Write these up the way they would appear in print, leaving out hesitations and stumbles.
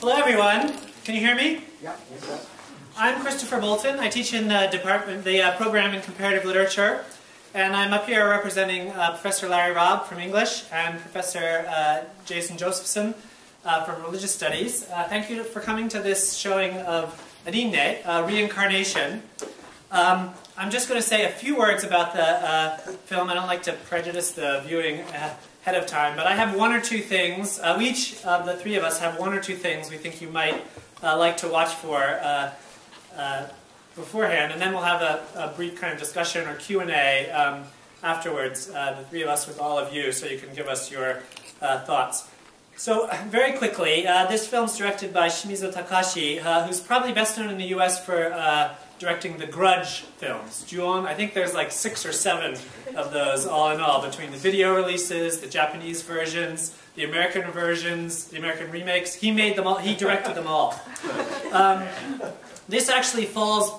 Hello everyone, can you hear me? Yeah. I'm Christopher Bolton. I teach in the program in Comparative Literature, and I'm up here representing Professor Larry Raab from English and Professor Josephson from Religious Studies. Thank you for coming to this showing of Rinne, Reincarnation. I'm just going to say a few words about the film. I don't like to prejudice the viewing ahead of time, but I have one or two things. Each of the three of us have one or two things we think you might like to watch for beforehand, and then we'll have a brief kind of discussion or Q&A afterwards, the three of us with all of you, so you can give us your thoughts. So, very quickly, this film's directed by Shimizu Takashi, who's probably best known in the US for directing the Grudge films. Ju-on, I think there's like 6 or 7 of those all in all, between the video releases, the Japanese versions, the American versions, the American remakes. He made them all, he directed them all. This actually falls,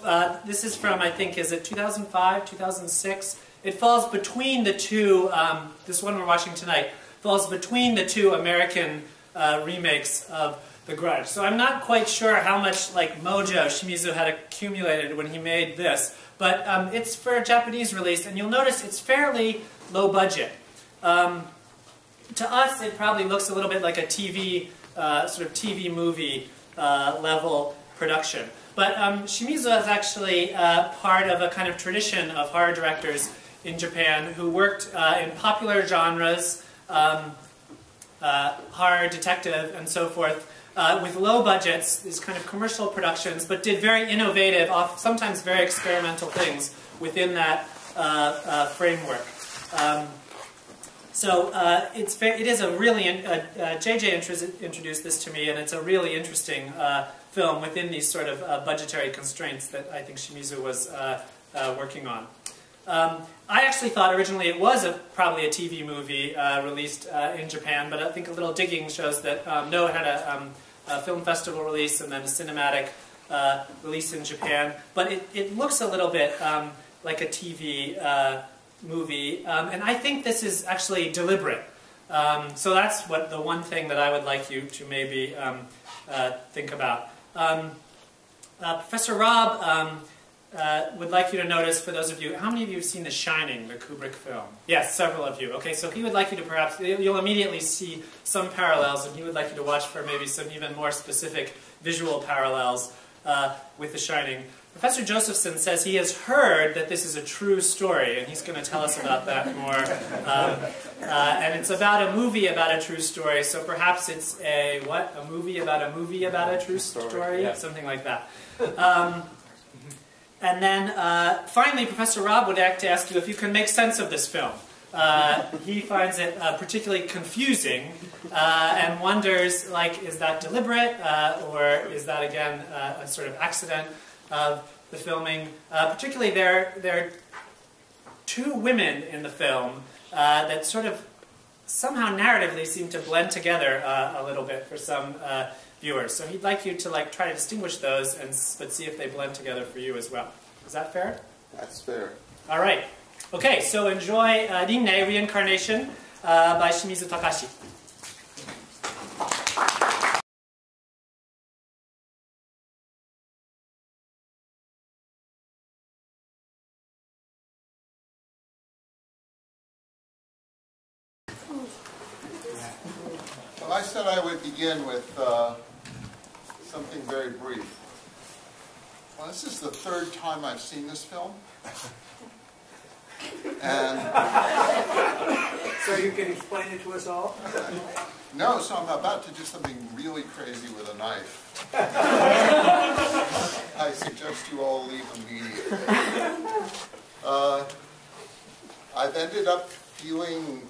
this is from, I think, is it 2005, 2006? It falls between the two, this one we're watching tonight, falls between the two American remakes of The Grudge. So I'm not quite sure how much like mojo Shimizu had accumulated when he made this, but it's for a Japanese release, and you'll notice it's fairly low budget. To us, it probably looks a little bit like a TV, sort of TV movie level production. But Shimizu is actually part of a kind of tradition of horror directors in Japan who worked in popular genres, horror, detective, and so forth, with low budgets, these kind of commercial productions, but did very innovative, sometimes very experimental things within that framework. It is a really, JJ introduced this to me, and it's a really interesting film within these sort of budgetary constraints that I think Shimizu was working on. I actually thought originally it was probably a TV movie released in Japan, but I think a little digging shows that no, it had a film festival release and then a cinematic release in Japan. But it looks a little bit like a TV movie, and I think this is actually deliberate. So that's the one thing that I would like you to maybe think about. Professor Raab would like you to notice, for those of you, how many of you have seen The Shining, the Kubrick film? Yes, several of you. Okay, so he would like you to perhaps, you'll immediately see some parallels, and he would like you to watch for maybe some even more specific visual parallels with The Shining. Professor Josephson says he has heard that this is a true story, and he's going to tell us about that more. And it's about a movie about a true story, so perhaps it's a movie about a true story? Yeah. Something like that. And then, finally, Professor Raab would like to ask you if you can make sense of this film. He finds it particularly confusing and wonders, like, is that deliberate, or is that, again, a sort of accident of the filming? Particularly, there are two women in the film that sort of somehow narratively seem to blend together a little bit for some viewers. So he'd like you to try to distinguish those, but see if they blend together for you as well. Is that fair? That's fair. All right. Okay, so enjoy Rinne, Reincarnation by Shimizu Takashi. Well, I said I would begin with something very brief. Well, this is the 3rd time I've seen this film. And so you can explain it to us all? no, so I'm about to do something really crazy with a knife. I suggest you all leave immediately. I've ended up feeling,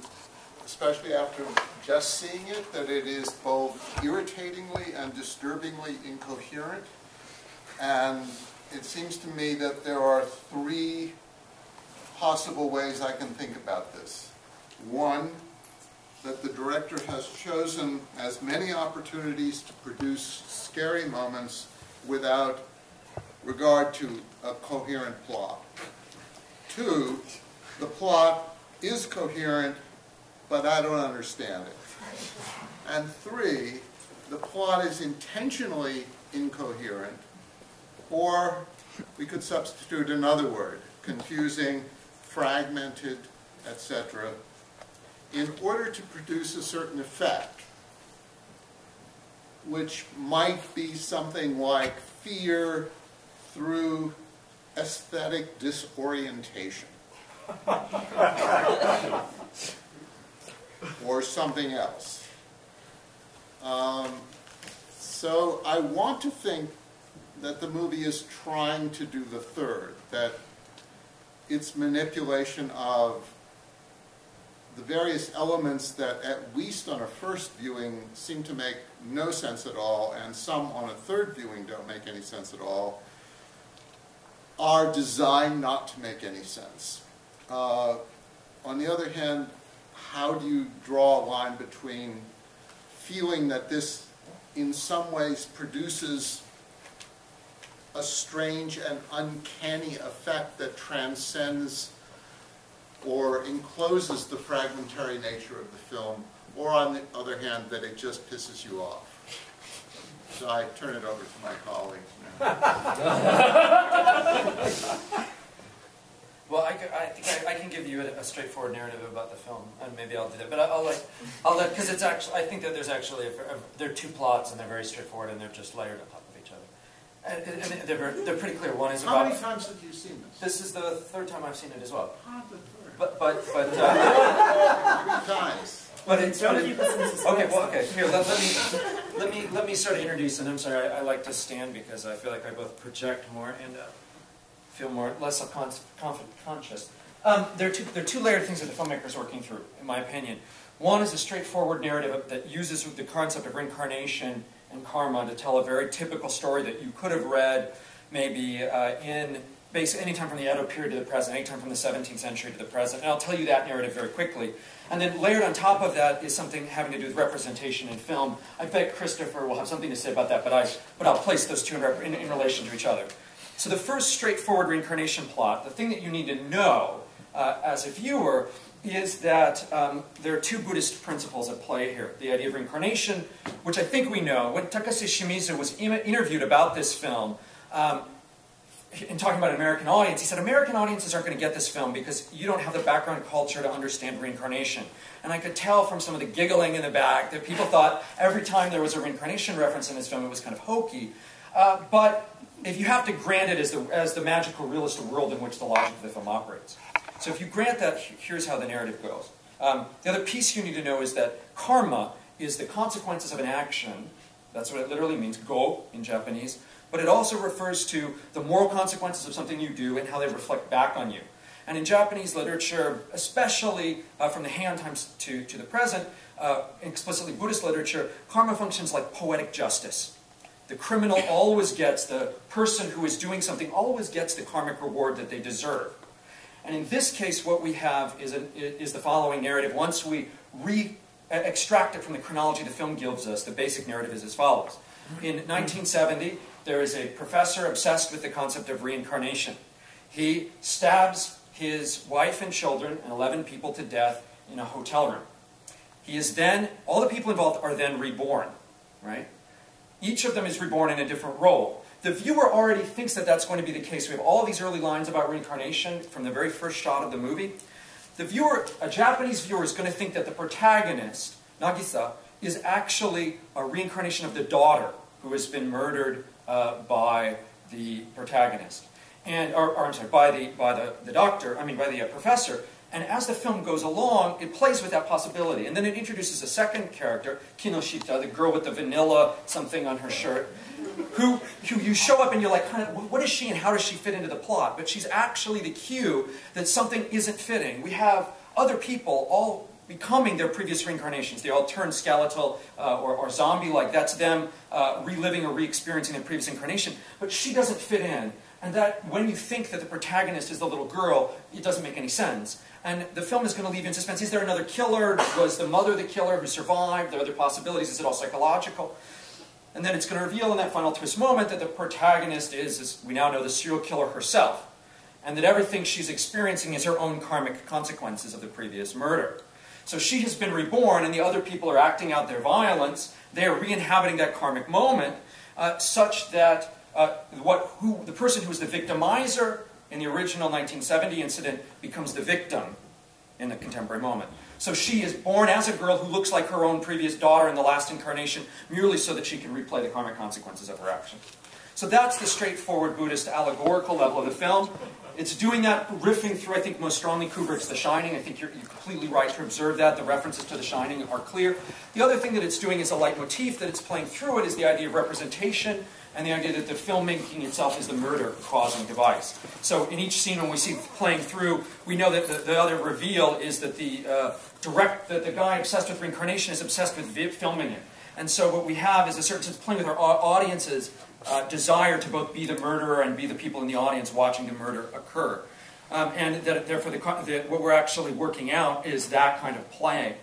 especially after just seeing it, that it is both irritatingly and disturbingly incoherent. And it seems to me that there are 3 possible ways I can think about this. One, that the director has chosen as many opportunities to produce scary moments without regard to a coherent plot. 2, the plot is coherent, but I don't understand it. And 3, the plot is intentionally incoherent, or we could substitute another word, confusing, fragmented, etc., in order to produce a certain effect, which might be something like fear through aesthetic disorientation. Or something else. So I want to think that the movie is trying to do the third, that its manipulation of the various elements that, at least on a first viewing, seem to make no sense at all, and some on a third viewing don't make any sense at all, are designed not to make any sense. On the other hand, how do you draw a line between feeling that this in some ways produces a strange and uncanny effect that transcends or encloses the fragmentary nature of the film, or on the other hand, that it just pisses you off? So I turn it over to my colleagues now. Well, I think I can give you a straightforward narrative about the film, and maybe I'll do that. But I'll let, because it's actually, I think that there's actually, there are two plots, and they're very straightforward, and they're just layered on top of each other. And they're pretty clear. One is about... How many times have you seen this? This is the third time I've seen it as well. The third. But 3 times. But it's okay. Well, okay. Here, let me sort of introduce. And I'm sorry, I like to stand because I feel like I both project more and feel less conscious. There are two layered things that the filmmaker is working through, in my opinion. One is a straightforward narrative that uses the concept of reincarnation and karma to tell a very typical story that you could have read maybe in basically any time from the Edo period to the present, any time from the 17th century to the present. And I'll tell you that narrative very quickly. And then layered on top of that is something having to do with representation in film. I bet Christopher will have something to say about that, but I'll place those two in relation to each other. So the first straightforward reincarnation plot, the thing that you need to know as a viewer, is that there are two Buddhist principles at play here. The idea of reincarnation, which I think we know. When Takashi Shimizu was interviewed about this film, in talking about an American audience, he said, American audiences aren't going to get this film because you don't have the background culture to understand reincarnation. And I could tell from some of the giggling in the back that people thought every time there was a reincarnation reference in this film, it was kind of hokey. But if you have to grant it as the magical realist world in which the logic of the film operates. So if you grant that, here's how the narrative goes. The other piece you need to know is that karma is the consequences of an action. That's what it literally means, go in Japanese. But it also refers to the moral consequences of something you do and how they reflect back on you. And in Japanese literature, especially from the Heian times to the present, explicitly Buddhist literature, karma functions like poetic justice. The criminal always gets, the person who is doing something always gets the karmic reward that they deserve. And in this case, what we have is the following narrative. Once we extract it from the chronology the film gives us, the basic narrative is as follows. In 1970, there is a professor obsessed with the concept of reincarnation. He stabs his wife and children and 11 people to death in a hotel room. He is then, all the people involved are then reborn, right? Each of them is reborn in a different role. The viewer already thinks that that's going to be the case. We have all these early lines about reincarnation from the very first shot of the movie. The viewer, a Japanese viewer, is going to think that the protagonist, Nagisa, is actually a reincarnation of the daughter who has been murdered by the protagonist, by the professor. And as the film goes along, it plays with that possibility. And then it introduces a second character, Kinoshita, the girl with the vanilla something on her shirt, who you show up and you're like, kind of, what is she and how does she fit into the plot? But she's actually the cue that something isn't fitting. We have other people all becoming their previous reincarnations. They all turn skeletal or zombie-like. That's them reliving or re-experiencing their previous incarnation. But she doesn't fit in. And that when you think that the protagonist is the little girl, it doesn't make any sense. And the film is going to leave you in suspense. Is there another killer? Was the mother the killer who survived? There are other possibilities. Is it all psychological? And then it's going to reveal in that final twist moment that the protagonist is, as we now know, the serial killer herself. And that everything she's experiencing is her own karmic consequences of the previous murder. So she has been reborn, and the other people are acting out their violence. They are re-inhabiting that karmic moment, such that the person who was the victimizer in the original 1970 incident becomes the victim in the contemporary moment. So she is born as a girl who looks like her own previous daughter in the last incarnation, merely so that she can replay the karmic consequences of her action. So that's the straightforward Buddhist allegorical level of the film. It's doing that, riffing through, I think, most strongly Kubrick's The Shining. I think you're completely right to observe that. The references to The Shining are clear. The other thing that it's doing is a leitmotif that it's playing through it is the idea of representation and the idea that the filmmaking itself is the murder-causing device. So in each scene when we see playing through, we know that the other reveal is that the guy obsessed with reincarnation is obsessed with filming it. And so what we have is a certain sense of playing with our audience's desire to both be the murderer and be the people in the audience watching the murder occur. And that therefore what we're actually working out is that kind of play.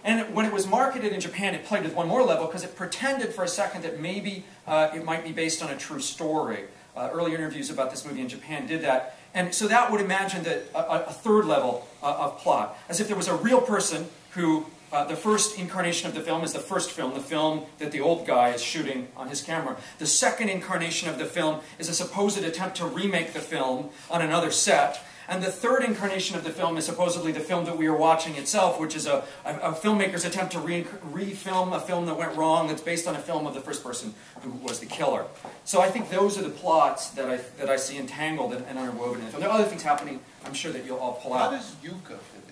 And when it was marketed in Japan, it played with one more level because it pretended for a second that maybe it might be based on a true story. Early interviews about this movie in Japan did that. And so that would imagine that a third level of plot, as if there was a real person who, the first incarnation of the film is the first film, the film that the old guy is shooting on his camera. The second incarnation of the film is a supposed attempt to remake the film on another set. And the third incarnation of the film is supposedly the film that we are watching itself, which is a filmmaker's attempt to refilm a film that went wrong that's based on a film of the first person who was the killer. So I think those are the plots that I see entangled and interwoven in the film. There are other things happening I'm sure that you'll all pull out. How does Yuka fit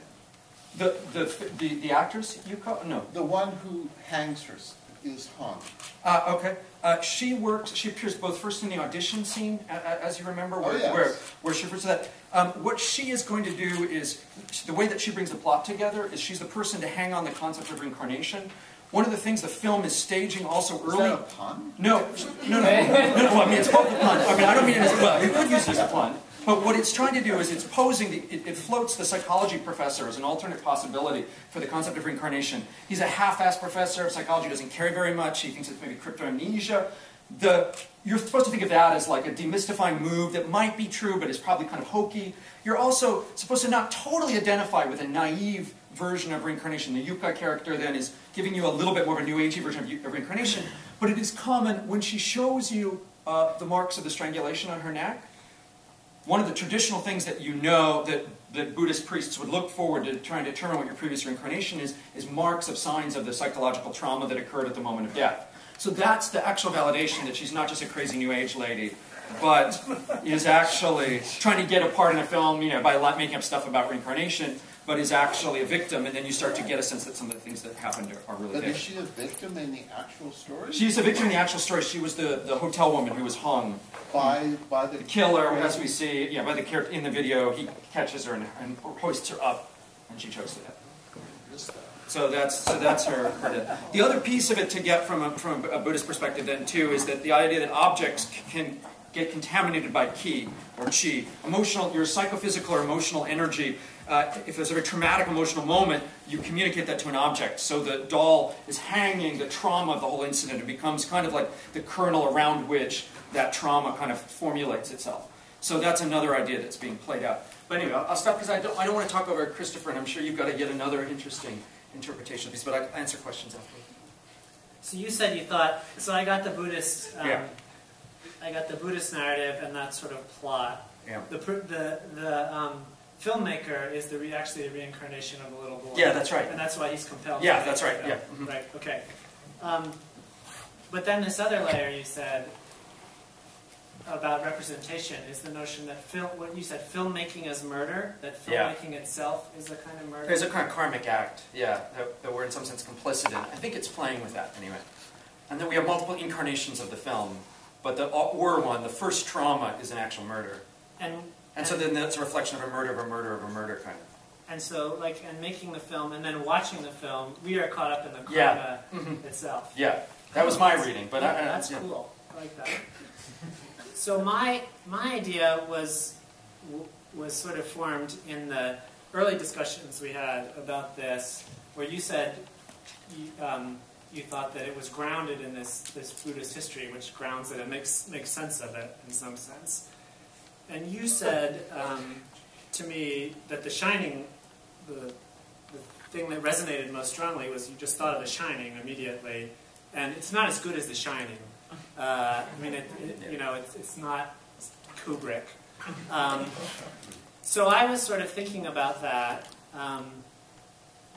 in? The actress, Yuka? No. The one who hangs her is hung. Okay. She appears both first in the audition scene, as you remember, where, yes. where she refers to that. What she is going to do is, the way that she brings the plot together is she's the person to hang on the concept of reincarnation. One of the things the film is staging also early... Is that a pun? No. Well, I mean, it's both a pun. I mean, I don't mean it as a pun. You could use it as a pun. But what it's trying to do is it's posing, it floats the psychology professor as an alternate possibility for the concept of reincarnation. He's a half-assed professor of psychology, doesn't carry very much. He thinks it's maybe cryptomnesia. You're supposed to think of that as like a demystifying move that might be true, but is probably kind of hokey. You're also supposed to not totally identify with a naive version of reincarnation. The Yuka character then is giving you a little bit more of a New Agey version of reincarnation, but it is common when she shows you the marks of the strangulation on her neck. One of the traditional things that you know that Buddhist priests would look forward to trying to determine what your previous reincarnation is marks of signs of the psychological trauma that occurred at the moment of death. So that's the actual validation that she's not just a crazy New Age lady, but is actually trying to get a part in a film, by making up stuff about reincarnation, but is actually a victim, and then you start to get a sense that some of the things that happened are really But big. is she a victim in the actual story? She's a victim in the actual story. She was the hotel woman who was hung. By the Killer, as we see, by the character in the video, he catches her and hoists her up, and she chokes to death. So that's her death. The other piece of it to get from a Buddhist perspective then too is that the idea that objects can get contaminated by ki or chi, your psychophysical or emotional energy. If there's a very traumatic emotional moment, you communicate that to an object. So the doll is hanging, the trauma of the whole incident. It becomes kind of like the kernel around which that trauma kind of formulates itself. So that's another idea that's being played out. But anyway, I'll stop because I don't want to talk over Christopher, and I'm sure you've got to get another interesting interpretation of these, but I'll answer questions after. So you said you thought, so I got the Buddhist, I got the Buddhist narrative and that sort of plot. Yeah. The filmmaker is actually the reincarnation of a little boy. Yeah, that's right. And that's why he's compelled. Yeah, to that's right. Yeah. Mm-hmm. Right. Okay. But then this other layer you said about representation is the notion that what you said, filmmaking as murder, that filmmaking itself is a kind of murder. There's a kind of karmic act, that we're in some sense complicit in. I think it's playing with that anyway. And then we have multiple incarnations of the film, but the one, the first trauma, is an actual murder. And so then that's a reflection of a murder kind of. And so, and making the film and then watching the film, we are caught up in the karma itself. Yeah, that was my reading, but that's cool. I like that. So my idea was sort of formed in the early discussions we had about this, where you said you thought that it was grounded in this Buddhist history, which grounds it and makes sense of it in some sense. And you said to me that The Shining, the thing that resonated most strongly was you just thought of The Shining immediately, and it's not as good as The Shining. I mean, it's not Kubrick. So I was sort of thinking about that.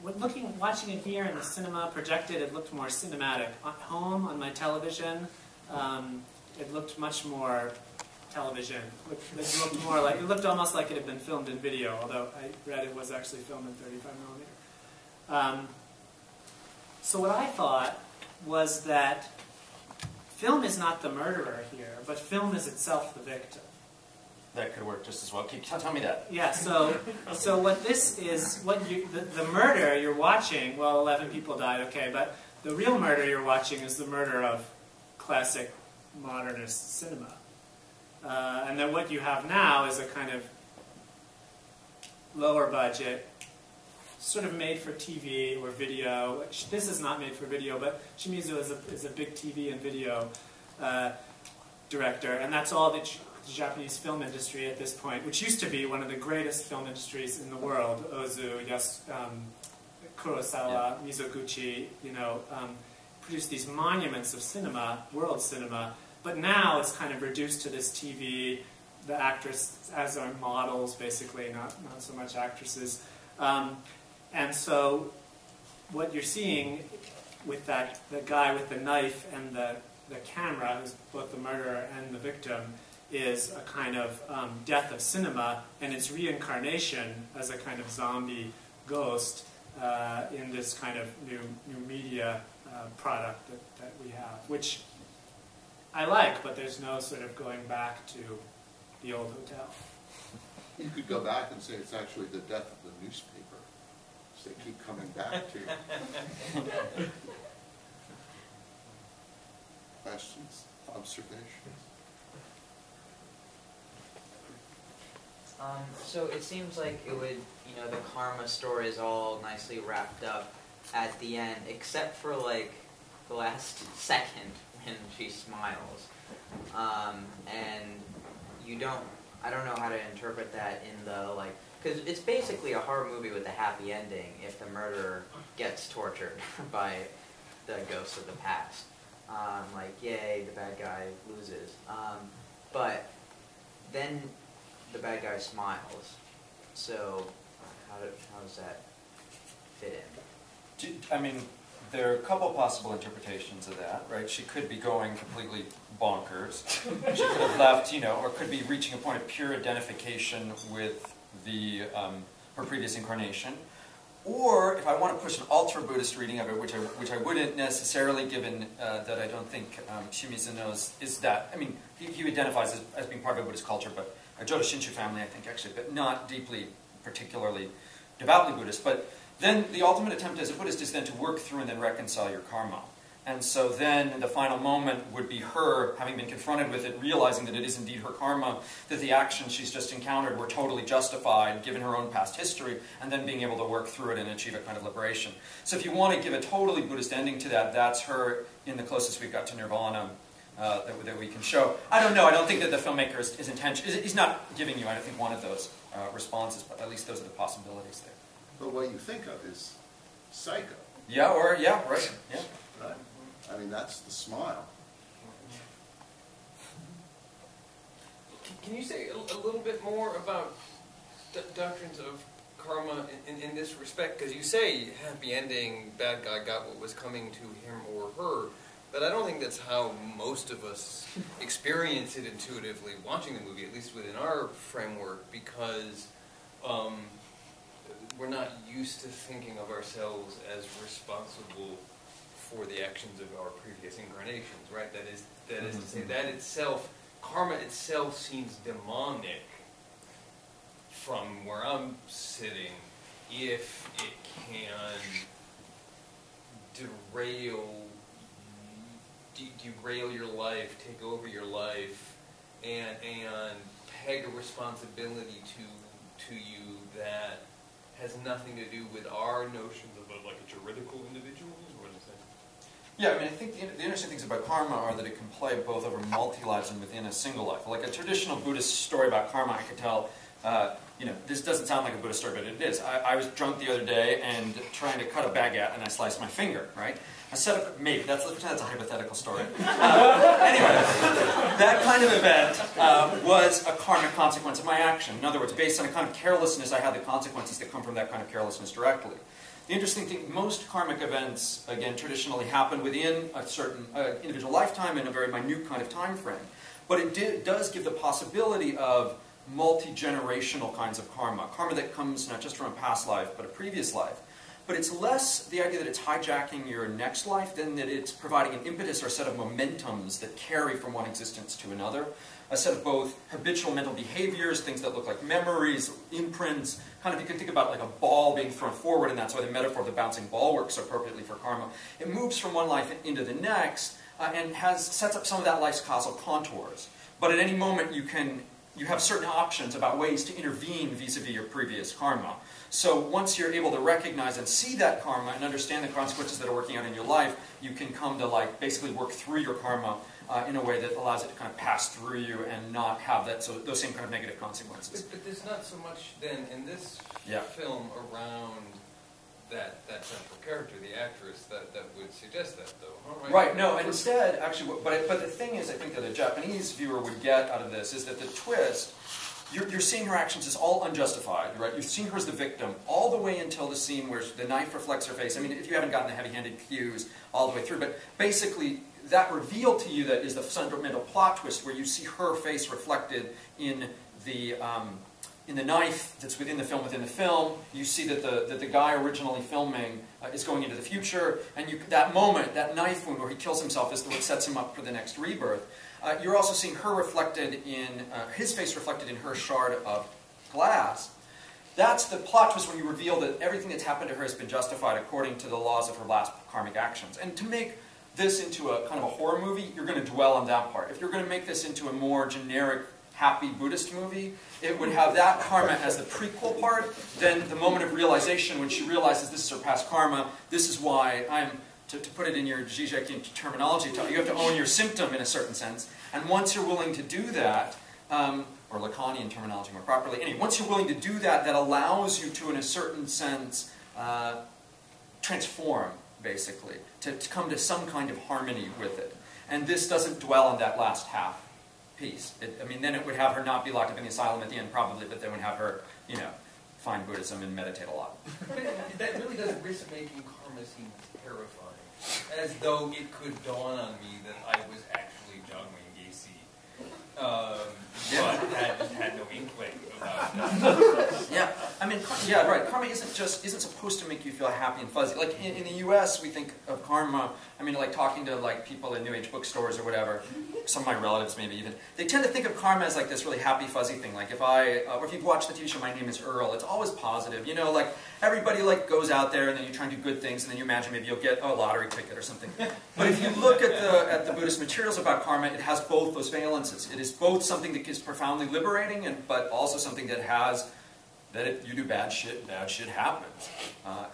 Watching it here in the cinema projected, it looked more cinematic. At home on my television, it looked much more television. It looked almost like it had been filmed in video, although I read it was actually filmed in 35 millimeter. So what I thought was that film is not the murderer here, but film is itself the victim. That could work just as well. Tell me that. Yeah, so what this is, the murder you're watching, well, 11 people died, okay, but the real murder you're watching is the murder of classic modernist cinema. And then what you have now is a kind of lower budget, sort of made for TV or video. This is not made for video, but Shimizu is a big TV and video director, and that's all that the Japanese film industry at this point, which used to be one of the greatest film industries in the world. Ozu, Kurosawa, Mizoguchi, produced these monuments of cinema, world cinema, but now it's kind of reduced to this TV, the actors as are models, basically, not so much actresses. And so what you're seeing with the guy with the knife and the camera, who's both the murderer and the victim, is a kind of death of cinema, and its reincarnation as a kind of zombie ghost in this kind of new media product that we have, which I like, but there's no sort of going back to the old hotel. You could go back and say it's actually the death of the newspaper, so they keep coming back to you. Questions? Observations? So it seems like it would, the karma story is all nicely wrapped up at the end, except for like the last second when she smiles. And I don't know how to interpret that in the because it's basically a horror movie with a happy ending if the murderer gets tortured by the ghosts of the past. Yay, the bad guy loses. But then the bad guy smiles. So how does that fit in? There are a couple possible interpretations of that, right? She could be going completely bonkers. She could have left, or could be reaching a point of pure identification with her previous incarnation. Or, if I want to push an ultra-Buddhist reading of it, which I wouldn't necessarily, given that I don't think Shimizu knows, is that, he identifies as being part of a Buddhist culture, but a Jodo Shinshu family, I think, actually, but not deeply, particularly devoutly Buddhist. But then the ultimate attempt as a Buddhist is then to work through and then reconcile your karma. And so then the final moment would be her, having been confronted with it, realizing that it is indeed her karma, that the actions she's just encountered were totally justified given her own past history, and then being able to work through it and achieve a kind of liberation. So if you want to give a totally Buddhist ending to that, that's her in the closest we've got to nirvana that we can show. I don't know. I don't think that the filmmaker is intentional. He's not giving you, I don't think, one of those responses, but at least those are the possibilities there. But what you think of is Psycho. Yeah, right. Yeah. Right? That's the smile. Can you say a little bit more about doctrines of karma in this respect? Because you say happy ending, bad guy got what was coming to him or her, but I don't think that's how most of us experience it intuitively watching the movie, at least within our framework, because we're not used to thinking of ourselves as responsible for the actions of our previous incarnations, right? That is to say, that itself, karma itself seems demonic from where I'm sitting, if it can derail your life, take over your life, and peg a responsibility to you that has nothing to do with our notions of a juridical individual. What is that? Yeah, I think the interesting things about karma are that it can play both over multi-lives and within a single life. Like a traditional Buddhist story about karma, I could tell, this doesn't sound like a Buddhist story, but it is. I was drunk the other day and trying to cut a baguette, and I sliced my finger, right? I set up, maybe, let's pretend that's a hypothetical story. Anyway, that kind of event was a karmic consequence of my action. In other words, based on a kind of carelessness, I had the consequences that come from that kind of carelessness directly. The interesting thing, most karmic events, again, traditionally happen within a certain individual lifetime in a very minute kind of time frame. But it does give the possibility of multi-generational kinds of karma. Karma that comes not just from a past life, but a previous life. But it's less the idea that it's hijacking your next life than that it's providing an impetus or a set of momentums that carry from one existence to another. A set of both habitual mental behaviors, things that look like memories, imprints, kind of you can think about like a ball being thrown forward, and that's why the metaphor of the bouncing ball works so appropriately for karma. It moves from one life into the next and sets up some of that life's causal contours. But at any moment you have certain options about ways to intervene vis-a-vis your previous karma. So once you're able to recognize and see that karma and understand the consequences that are working out in your life, you can come to basically work through your karma in a way that allows it to kind of pass through you and not have those same kind of negative consequences. But there's not so much then in this film around that central character, the actress, that would suggest that, though, huh? Right, no, and instead, actually, but the thing is, I think that a Japanese viewer would get out of this is that the twist, you're seeing her actions as all unjustified, right? You've seen her as the victim all the way until the scene where the knife reflects her face. I mean, if you haven't gotten the heavy-handed cues all the way through, but basically, that reveal to you that is the fundamental plot twist where you see her face reflected in the knife that's within the film. You see that the guy originally filming is going into the future, and that moment, that knife wound where he kills himself is what sets him up for the next rebirth. You're also seeing her reflected in, his face reflected in her shard of glass. That's the plot twist when you reveal that everything that's happened to her has been justified according to the laws of her last karmic actions. And to make this into a kind of a horror movie, you're going to dwell on that part. If you're going to make this into a more generic, happy Buddhist movie, it would have that karma as the prequel part, then the moment of realization when she realizes this is her past karma, this is why to put it in your Zizek terminology, you have to own your symptom in a certain sense, and once you're willing to do that, or Lacanian terminology more properly, anyway, once you're willing to do that, that allows you to, in a certain sense, transform, basically, to come to some kind of harmony with it. And this doesn't dwell on that last half piece. Then it would have her not be locked up in the asylum at the end, probably, but then would have her, find Buddhism and meditate a lot. But that really does risk making karma seem terrifying, as though it could dawn on me that I was actually juggling Gacy, but had no inkling about that. Right. Karma isn't supposed to make you feel happy and fuzzy. Like in the U.S., we think of karma. Like talking to people in New Age bookstores or whatever. Some of my relatives, maybe even, they tend to think of karma as like this really happy, fuzzy thing. Like or if you've watched the TV show My Name Is Earl, it's always positive. Everybody goes out there and then you try and do good things and then you imagine maybe you'll get a lottery ticket or something. But if you look at the Buddhist materials about karma, it has both those valences. It is both something that is profoundly liberating, but also something that has if you do bad shit happens,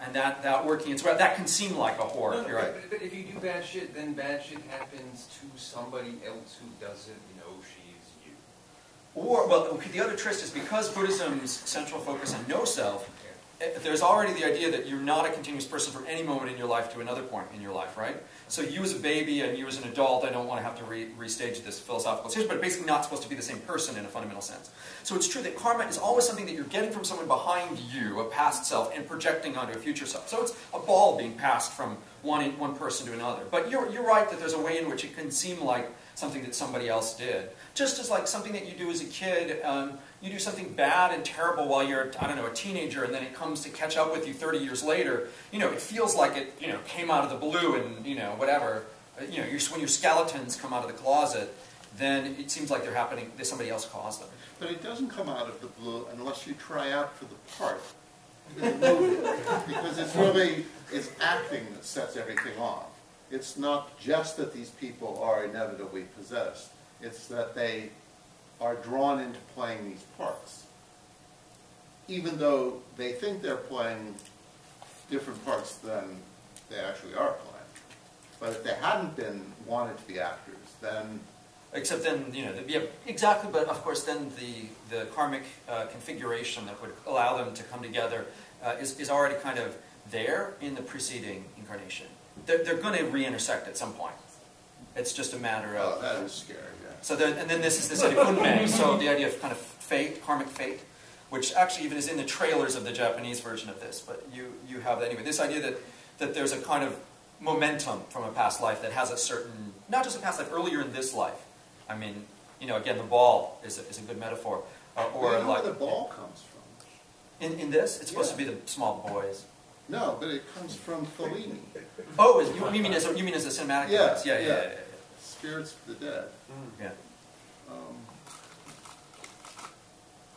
and that working its way, that can seem like a horror. You're right. But if you do bad shit, then bad shit happens to somebody else who doesn't know she's you. The other twist is because Buddhism's central focus on no self, there's already the idea that you're not a continuous person from any moment in your life to another point in your life, right? So you as a baby and you as an adult, I don't want to have to restage this philosophical stage, but basically not supposed to be the same person in a fundamental sense. So it's true that karma is always something that you're getting from someone behind you, a past self, and projecting onto a future self. So it's a ball being passed from one person to another. But you're right that there's a way in which it can seem like something that somebody else did. Just as like something that you do as a kid, you do something bad and terrible while you're, a teenager, and then it comes to catch up with you 30 years later. It feels like it, came out of the blue and, whatever. When your skeletons come out of the closet, then it seems like they're happening, that somebody else caused them. But it doesn't come out of the blue unless you try out for the part in the movie. Because it's acting that sets everything off. It's not just that these people are inevitably possessed. It's that they are drawn into playing these parts. Even though they think they're playing different parts than they actually are playing. But if they hadn't wanted to be actors, then Except then, you know, yeah, exactly, but of course then the karmic configuration that would allow them to come together is already kind of there in the preceding incarnation. They're going to re-intersect at some point. It's just a matter of... Oh, that is scary, yeah. So and then this is this idea of unmei, so the idea of kind of fate, karmic fate, which actually even is in the trailers of the Japanese version of this, but you have that anyway. This idea that there's a kind of momentum from a past life that has a certain, not just a past life, earlier in this life. I mean, you know, again, the ball is a good metaphor. Or you know where the ball comes from? In this? It's supposed to be the small boys. No, but it comes from Fellini. Oh, you mean as a cinematic device? Yeah. Spirits of the Dead. Yeah.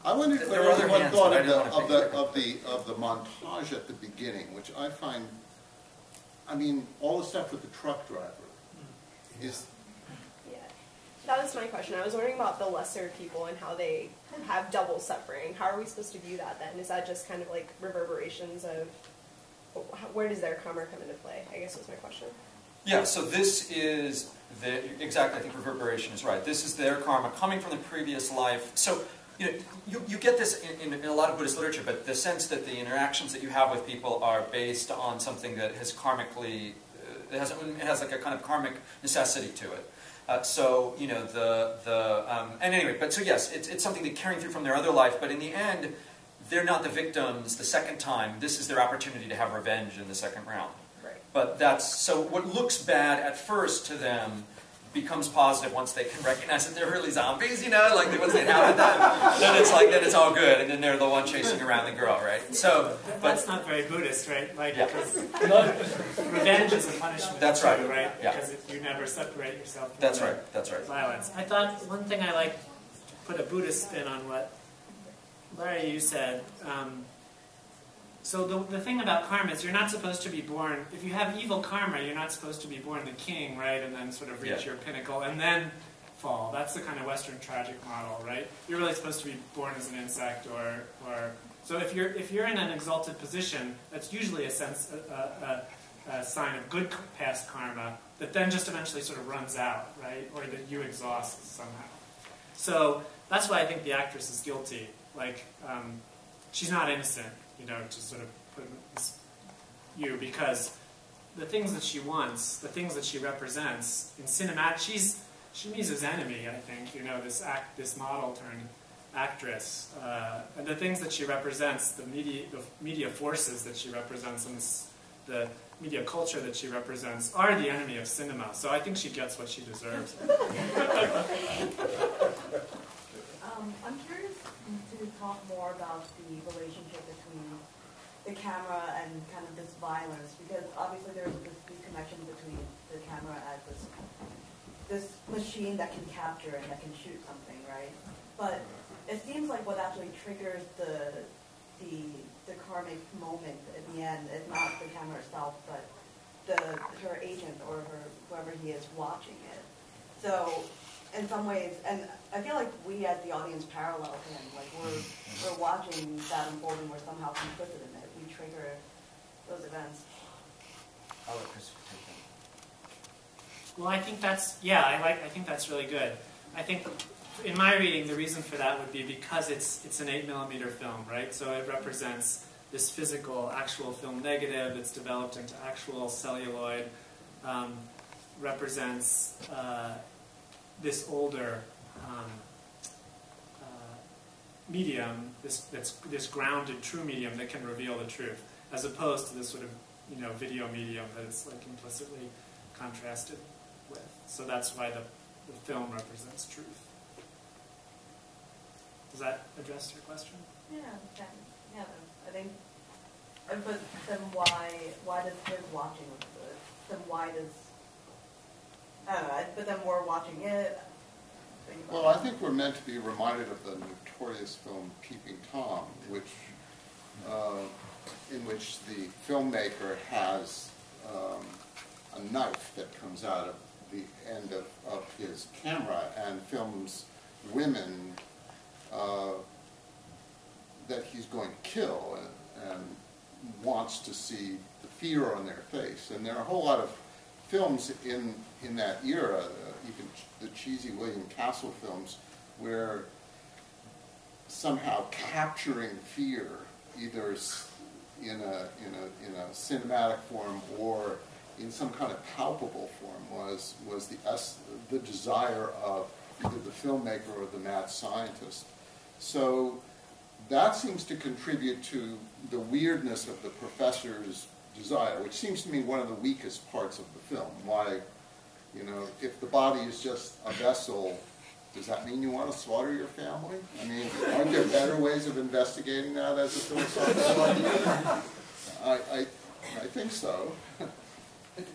I wonder if there were other anyone hands, thought but I of the montage at the beginning, which I find, I mean, all the stuff with the truck driver is... Yeah, that was my question. I was wondering about the lesser people and how they have double suffering. How are we supposed to view that then? Is that just kind of like reverberations of, where does their karma come into play, I guess was my question. Yeah, so this is, exactly, I think reverberation is right. This is their karma coming from the previous life. So, you know, you get this in a lot of Buddhist literature, but the sense that the interactions that you have with people are based on something that has karmically, it has like a kind of karmic necessity to it. So, you know, and anyway, but so yes, it's something they're carrying through from their other life, but in the end, they're not the victims the second time. This is their opportunity to have revenge in the second round. Right. But so what looks bad at first to them becomes positive once they can recognize that they're really zombies, you know, like once they have that, then it's all good, and then they're the one chasing around the girl, right? So, but that's not very Buddhist, right? Like, yeah. because revenge is a punishment. That's too, right. Right? Yeah. Because you never separate yourself from That's right. That's right. violence. I thought one thing I like to put a Buddhist spin on what Larry, you said. So the thing about karma is you're not supposed to be born, if you have evil karma, you're not supposed to be born the king, right, and then sort of reach your pinnacle and then fall. That's the kind of Western tragic model, right? You're really supposed to be born as an insect or so if you're in an exalted position, that's usually a sign of good past karma that then just eventually sort of runs out, right, or that you exhaust somehow. So that's why I think the actress is guilty. Like, she's not innocent, you know, to sort of put you, because the things that she wants, the things that she represents in cinematic, she's Shimizu's enemy, I think, you know, this model turned actress, and the things that she represents, the media forces that she represents, and the media culture that she represents are the enemy of cinema. So I think she gets what she deserves. I'm curious to talk more about the relationship between the camera and kind of this violence, because obviously there's this connection between the camera as this machine that can capture and that can shoot something, right? But it seems like what actually triggers the karmic moment at the end is not the camera itself, but her agent or whoever he is watching it. So in some ways, and I feel like we as the audience parallel him, like we're watching that unfolding, we're somehow complicit in it. We trigger those events. I'll let Christopher take that. Well, I think I think that's really good. I think in my reading, the reason for that would be because it's an 8mm film, right? So it represents this physical, actual film negative. It's developed into actual celluloid. Represents this older medium, this grounded, true medium that can reveal the truth, as opposed to this sort of video medium that it's like implicitly contrasted with. So that's why the film represents truth. Does that address your question? Yeah, I think. But then why does his watching of this? Then why does I don't know? But then we're watching it. Well, I think we're meant to be reminded of the notorious film Peeping Tom, in which the filmmaker has a knife that comes out of the end of his camera and films women that he's going to kill and wants to see the fear on their face. And there are a whole lot of films in that era, even the cheesy William Castle films, where somehow capturing fear, either in a cinematic form or in some kind of palpable form, was the desire of either the filmmaker or the mad scientist. So that seems to contribute to the weirdness of the professor's desire, which seems to me one of the weakest parts of the film. Why, if the body is just a vessel, does that mean you want to slaughter your family? I mean, aren't there better ways of investigating that as a philosophical idea? I think so.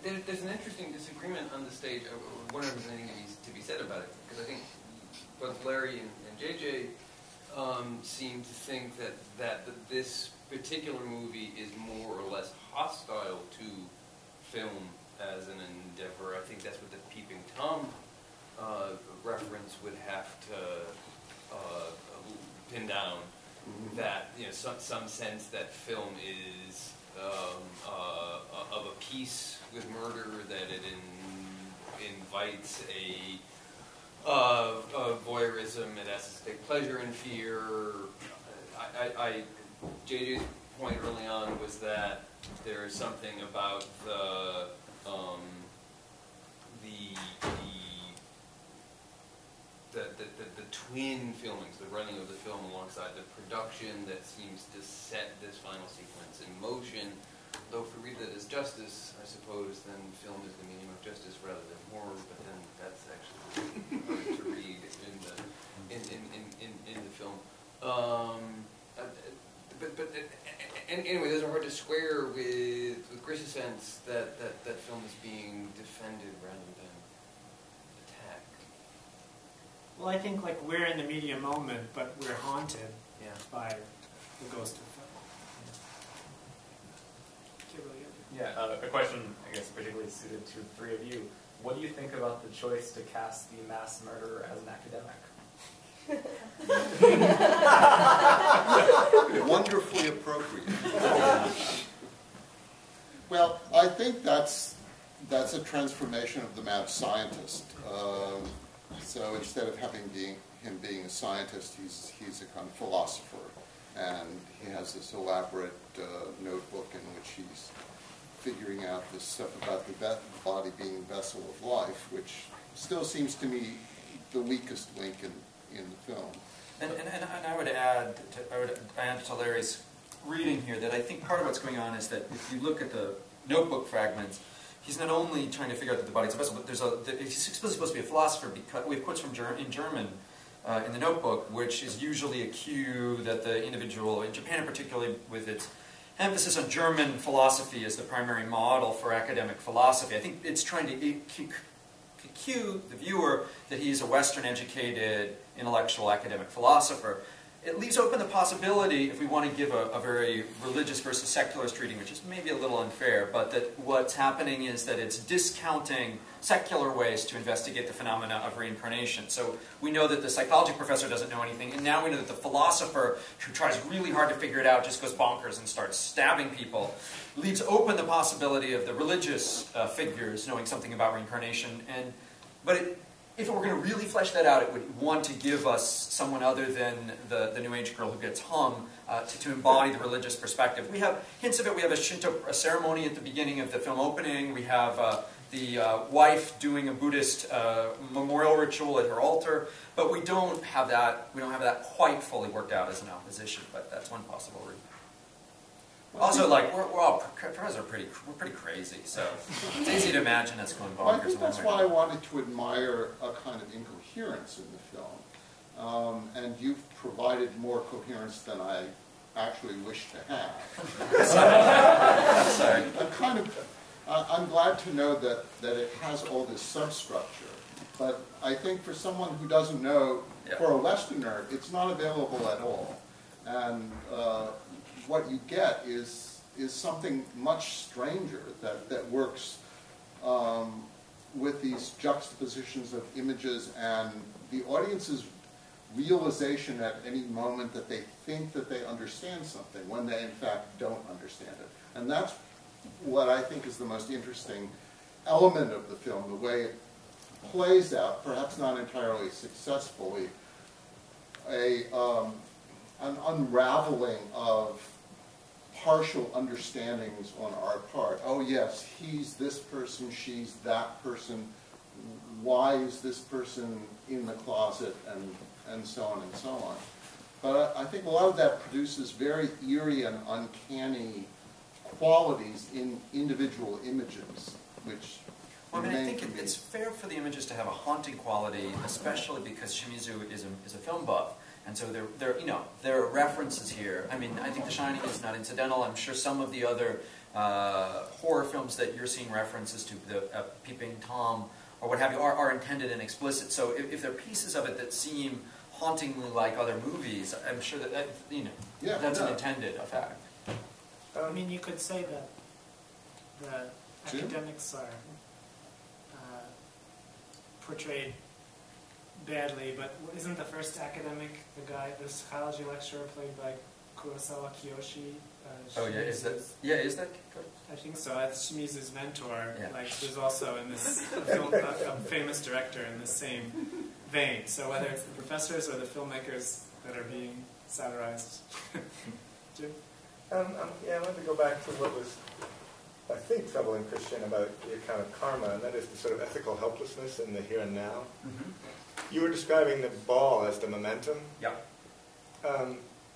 There's an interesting disagreement on the stage. I wonder if there's anything to be said about it, because I think both Larry and JJ seem to think that this particular movie is more or less hostile to film as an endeavor. I think that's what the Peeping Tom reference would have to pin down. Mm-hmm. That some sense that film is of a piece with murder, that it invites a voyeurism, it has to take pleasure in fear. JJ's point early on was that there is something about the twin filmings, the running of the film alongside the production, that seems to set this final sequence in motion. Though if we read that as justice, I suppose, then film is the medium of justice rather than horror. But then that's actually hard to read in the film. Anyway, those are hard to square with Chris's sense that film is being defended rather than attacked. Well, I think we're in the media moment, but we're haunted by the ghost of film. Yeah, a question, I guess, particularly suited to the three of you. What do you think about the choice to cast the mass murderer as an academic? Wonderfully appropriate. Well, I think that's a transformation of the mad scientist. So instead of him being a scientist, he's a kind of philosopher, and he has this elaborate notebook in which he's figuring out this stuff about the body being a vessel of life, which still seems to me the weakest link in the film. And I would add to Larry's reading here that I think part of what's going on is that if you look at the notebook fragments, he's not only trying to figure out that the body's a vessel, but he's explicitly supposed to be a philosopher, because we have quotes from in German in the notebook, which is usually a cue that the individual, in Japan particularly with its emphasis on German philosophy as the primary model for academic philosophy, I think it's trying to cue the viewer that he's a Western-educated, intellectual academic philosopher. It leaves open the possibility, if we want to give a very religious versus secularist reading, which is maybe a little unfair, but that what's happening is that it's discounting secular ways to investigate the phenomena of reincarnation. So we know that the psychology professor doesn't know anything, and now we know that the philosopher, who tries really hard to figure it out, just goes bonkers and starts stabbing people. Leaves open the possibility of the religious figures knowing something about reincarnation. If it were going to really flesh that out, it would want to give us someone other than the New Age girl who gets hung to embody the religious perspective. We have hints of it. We have a Shinto ceremony at the beginning of the film opening. We have the wife doing a Buddhist memorial ritual at her altar. But we don't have that. We don't have that quite fully worked out as an opposition. But that's one possible reason. Also, we're pretty crazy, so it's easy to imagine us going bonkers. Well, I think that's why I wanted to admire a kind of incoherence in the film, and you've provided more coherence than I actually wish to have. Sorry. I'm glad to know that it has all this substructure, but I think for someone who doesn't know, for a Westerner, it's not available at all, and what you get is something much stranger that works with these juxtapositions of images and the audience's realization at any moment that they think that they understand something when they in fact don't understand it. And that's what I think is the most interesting element of the film, the way it plays out, perhaps not entirely successfully, an unraveling of partial understandings on our part. Oh yes, he's this person, she's that person. Why is this person in the closet, and so on and so on. But I think a lot of that produces very eerie and uncanny qualities in individual images, which well, I mean, I think it's fair for the images to have a haunting quality, especially because Shimizu is a film buff. And so there are references here. I mean, I think The Shining is not incidental. I'm sure some of the other horror films that you're seeing references to, the Peeping Tom or what have you, are intended and explicit. So if there are pieces of it that seem hauntingly like other movies, I'm sure that that's an intended effect. I mean, you could say that the academics are portrayed badly, but isn't the first academic the psychology lecturer played by Kurosawa Kiyoshi? Is that correct? I think so. That's Shimizu's mentor. Yeah. Like, there's also in this a famous director in the same vein. So whether it's the professors or the filmmakers that are being satirized. Jim? I wanted to go back to what was, I think, troubling Christian about the account of karma, and that is the sort of ethical helplessness in the here and now. Mm-hmm. You were describing the ball as the momentum. Yeah.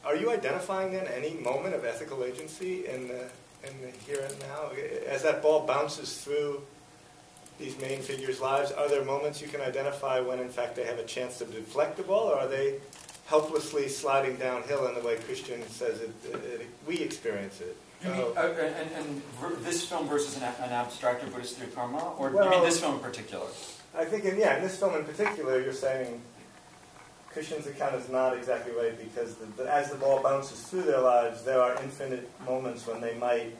Are you identifying then any moment of ethical agency in the here and now? As that ball bounces through these main figures' lives, are there moments you can identify when, in fact, they have a chance to deflect the ball, or are they helplessly sliding downhill in the way Christian says we experience it? You mean, and this film versus an abstract or Buddhist theory of karma? Or you mean this film in particular? I think, in this film in particular, you're saying Christian's account is not exactly right because as the ball bounces through their lives, there are infinite moments when they might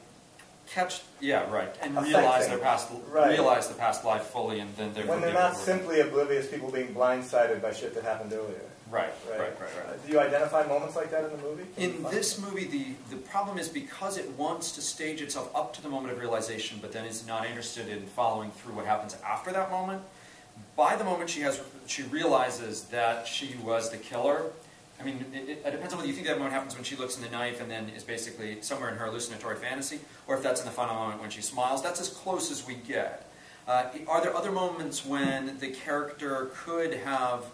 and realize their past, realize the past life fully, and then when they're not simply oblivious people being blindsided by shit that happened earlier. Right. Do you identify moments like that in the movie? In this movie, the problem is because it wants to stage itself up to the moment of realization, but then is not interested in following through what happens after that moment. By the moment she realizes that she was the killer. I mean, it depends on whether you think that moment happens when she looks in the knife and then is basically somewhere in her hallucinatory fantasy, or if that's in the final moment when she smiles. That's as close as we get. Are there other moments when the character could have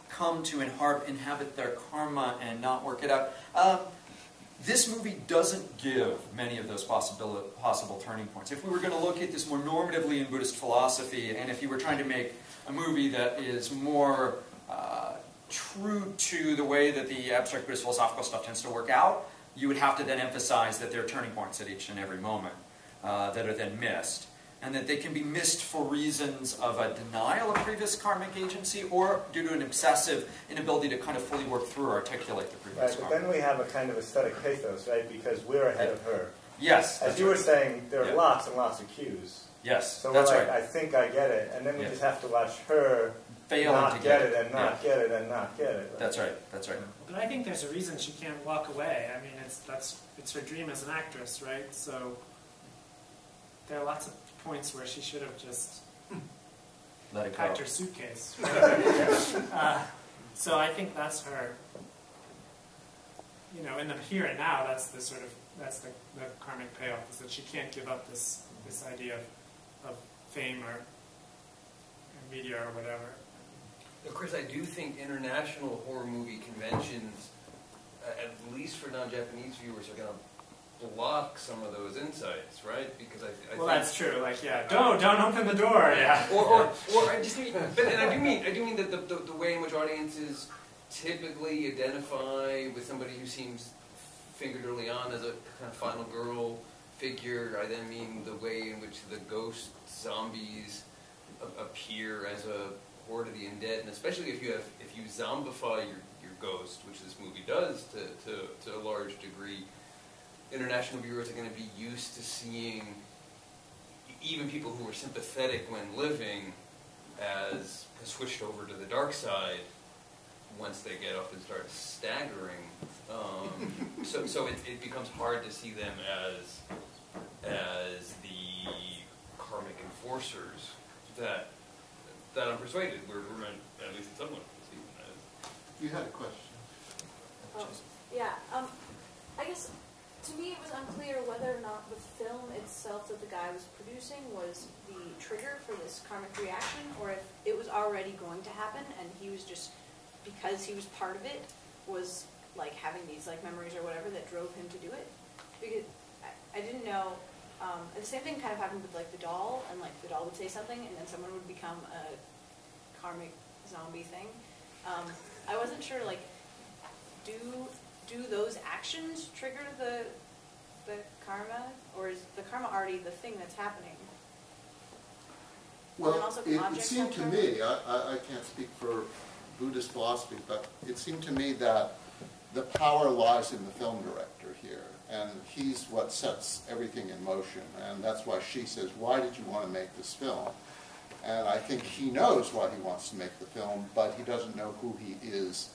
come to inhabit their karma and not work it out? This movie doesn't give many of those possible turning points. If we were going to look at this more normatively in Buddhist philosophy, and if you were trying to make a movie that is more true to the way that the abstract Buddhist philosophical stuff tends to work out, you would have to then emphasize that there are turning points at each and every moment that are then missed. And that they can be missed for reasons of a denial of previous karmic agency or due to an obsessive inability to kind of fully work through or articulate the previous karma. But then we have a kind of aesthetic pathos, right? Because we're ahead of her. Yes. As you were saying, there are lots and lots of cues. Yes, so that's we're like, right. I think I get it. And then we just have to watch her not get it and not get it and not get it. Right? That's right. But I think there's a reason she can't walk away. I mean, it's her dream as an actress, right? So there are lots of points where she should have just packed her suitcase. So I think that's her. In the here and now, that's the karmic payoff, is that she can't give up this idea of fame or media or whatever. Of course, I do think international horror movie conventions, at least for non-Japanese viewers, are going to block some of those insights, right? Because I think that's true. Like, don't open the door. Yeah. Or I just mean, and I do mean that the way in which audiences typically identify with somebody who seems fingered early on as a kind of final girl figure. I then mean the way in which the ghost zombies appear as a horde of the undead, and especially if you zombify your ghost, which this movie does to a large degree. International viewers are going to be used to seeing even people who were sympathetic when living as switched over to the dark side once they get up and start staggering. So it becomes hard to see them as the karmic enforcers that I'm persuaded we're meant, at least in some way, to see them as. You had a question. Yeah, I guess to me it was unclear whether or not the film itself that the guy was producing was the trigger for this karmic reaction, or if it was already going to happen and he was just, because he was part of it, was like having these like memories or whatever that drove him to do it. Because I didn't know. The same thing kind of happened with like the doll, and like the doll would say something, and then someone would become a karmic zombie thing. I wasn't sure, like, do those actions trigger the karma, or is the karma already the thing that's happening? Well, it seemed to me, I can't speak for Buddhist philosophy, but it seemed to me that the power lies in the film director here, and he's what sets everything in motion, and that's why she says, why did you want to make this film? And I think he knows why he wants to make the film, but he doesn't know who he is,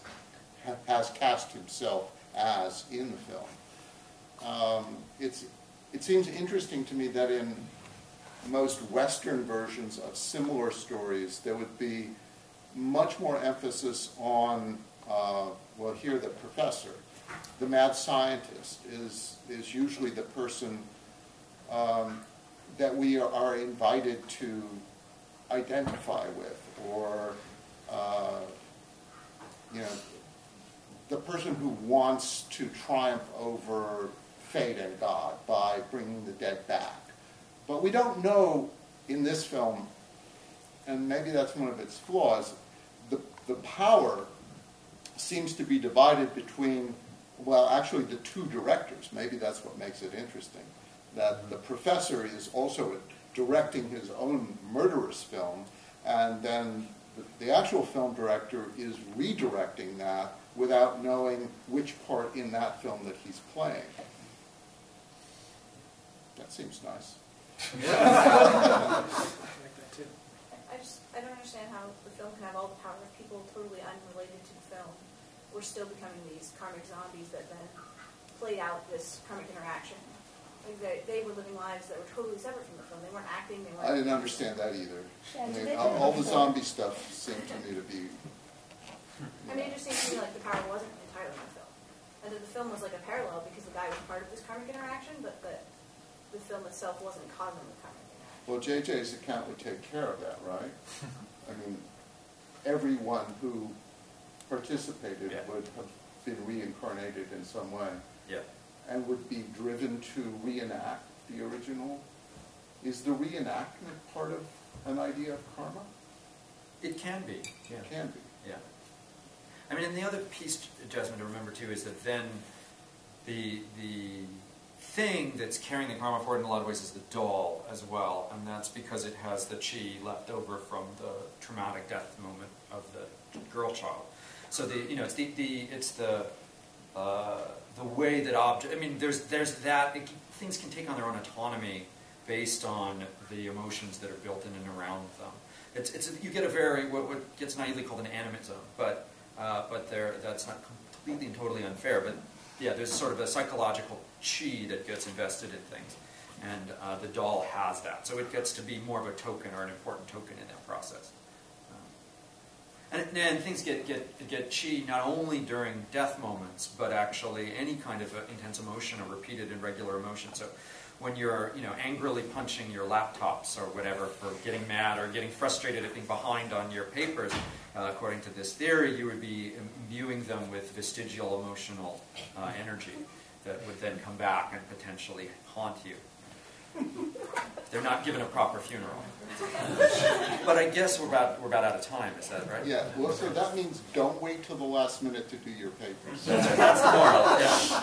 has cast himself as in the film. It seems interesting to me that in most Western versions of similar stories, there would be much more emphasis on, well, here the professor. The mad scientist is usually the person that we are invited to identify with, or you know, the person who wants to triumph over fate and God by bringing the dead back. But we don't know in this film, and maybe that's one of its flaws, the power seems to be divided between, well, actually the two directors. Maybe that's what makes it interesting, that the professor is also directing his own murderous film, and then the actual film director is redirecting that without knowing which part in that film that he's playing. That seems nice. I don't understand how the film can have all the power of people totally unrelated to the film. We're still becoming these karmic zombies that then played out this karmic interaction. Like they were living lives that were totally separate from the film. They weren't acting. They weren't. I didn't understand that either. I mean, all the zombie stuff seemed to me to be. I mean, it just seemed to me like the power wasn't entirely in the film, and that the film was like a parallel because the guy was part of this karmic interaction, but the film itself wasn't causing the karmic interaction. Well, JJ's account would take care of that, right? I mean, everyone who participated would have been reincarnated in some way. Yeah. And would be driven to reenact the original. Is the reenactment part of an idea of karma? It can be. Yeah. It can be. Yeah. I mean, and the other piece, Jasmine, to remember too, is that then the thing that's carrying the karma forward in a lot of ways is the doll as well, and that's because it has the chi left over from the traumatic death moment of the girl child. So it's the way that object. I mean, there's that. Things can take on their own autonomy based on the emotions that are built in and around them. You get a very what gets naively called an animate zone, but that's not completely and totally unfair. But yeah, there's sort of a psychological chi that gets invested in things, and the doll has that, so it gets to be more of a token or an important token in that process. And things get chi not only during death moments, but actually any kind of intense emotion or repeated and regular emotion. So when you're angrily punching your laptops or whatever for getting mad or getting frustrated at being behind on your papers, according to this theory, you would be imbuing them with vestigial emotional energy that would then come back and potentially haunt you. They're not given a proper funeral. But I guess we're about out of time. Is that right? Yeah. Well, so that means don't wait till the last minute to do your papers. That's the moral. Yeah.